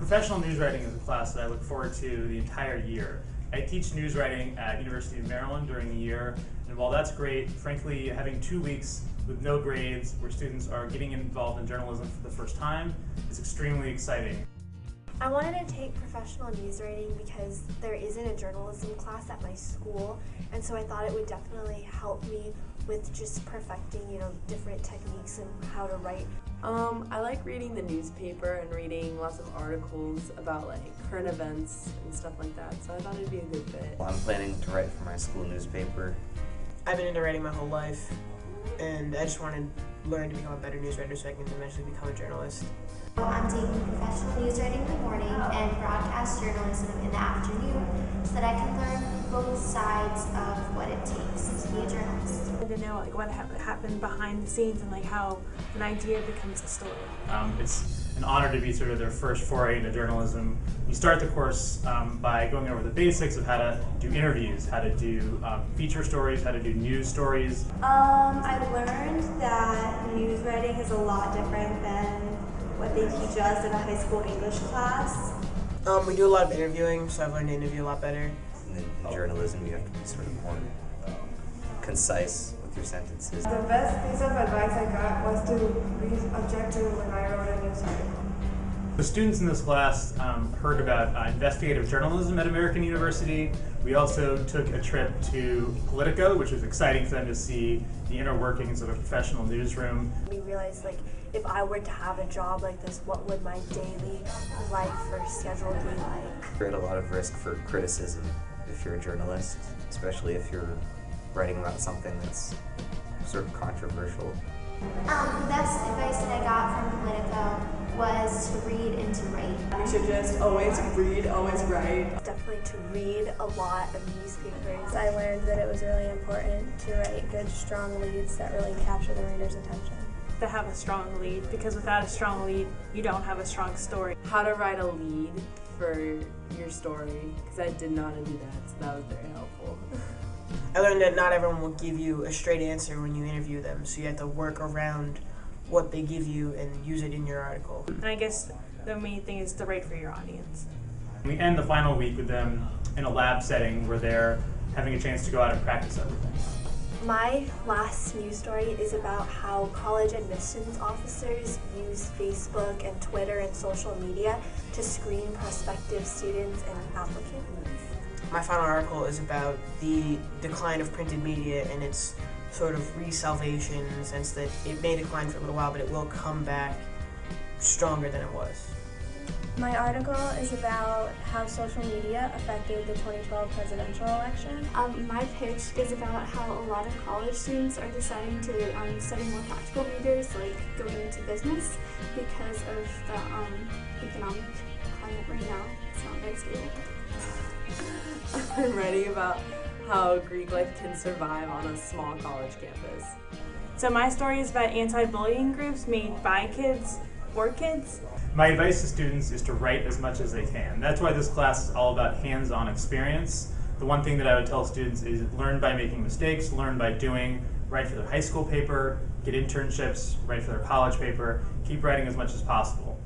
Professional news writing is a class that I look forward to the entire year. I teach news writing at University of Maryland during the year, and while that's great, frankly, having 2 weeks with no grades where students are getting involved in journalism for the first time is extremely exciting. I wanted to take professional news writing because there isn't a journalism class at my school, and so I thought it would definitely help me with just perfecting, different techniques and how to write. I like reading the newspaper and reading lots of articles about current events and stuff like that, so I thought it'd be a good fit. Well, I'm planning to write for my school newspaper. I've been into writing my whole life, and I just want to learn to become a better news writer so I can eventually become a journalist. I'm taking professional news writing in the morning and broadcast journalism in the afternoon so that I can learn both sides of what it takes to be a journalist. To know what happened behind the scenes and how an idea becomes a story. It's an honor to be sort of their first foray into journalism. You start the course by going over the basics of how to do interviews, how to do feature stories, how to do news stories. I learned that news writing is a lot different than what they teach us in a high school English class. We do a lot of interviewing, so I've learned to interview a lot better. In journalism, you have to be sort of more concise with your sentences. The best piece of advice I got was to be objective when I wrote a news article. The students in this class heard about investigative journalism at American University. We also took a trip to Politico, which was exciting for them to see the inner workings of a professional newsroom. We realized if I were to have a job like this, what would my daily life or schedule be like? You're at a lot of risk for criticism if you're a journalist, especially if you're writing about something that's sort of controversial. The best advice that I got from Politico was to read and to write. You should just always read, always write. Definitely to read a lot of newspapers. I learned that it was really important to write good, strong leads that really capture the reader's attention. To have a strong lead, because without a strong lead, you don't have a strong story. How to write a lead for your story, because I did not do that, so that was very helpful. I learned that not everyone will give you a straight answer when you interview them, so you have to work around what they give you and use it in your article. And I guess the main thing is to write for your audience. We end the final week with them in a lab setting where they're having a chance to go out and practice everything. My last news story is about how college admissions officers use Facebook and Twitter and social media to screen prospective students and applicants. My final article is about the decline of printed media and its sort of re-salvation in the sense that it may decline for a little while, but it will come back stronger than it was. My article is about how social media affected the 2012 presidential election. My pitch is about how a lot of college students are deciding to study more practical majors, like going into business, because of the economic climate right now. It's not very stable. I'm writing about how Greek life can survive on a small college campus. So my story is about anti-bullying groups made by kids for kids. My advice to students is to write as much as they can. That's why this class is all about hands-on experience. The one thing that I would tell students is learn by making mistakes, learn by doing, write for their high school paper, get internships, write for their college paper, keep writing as much as possible.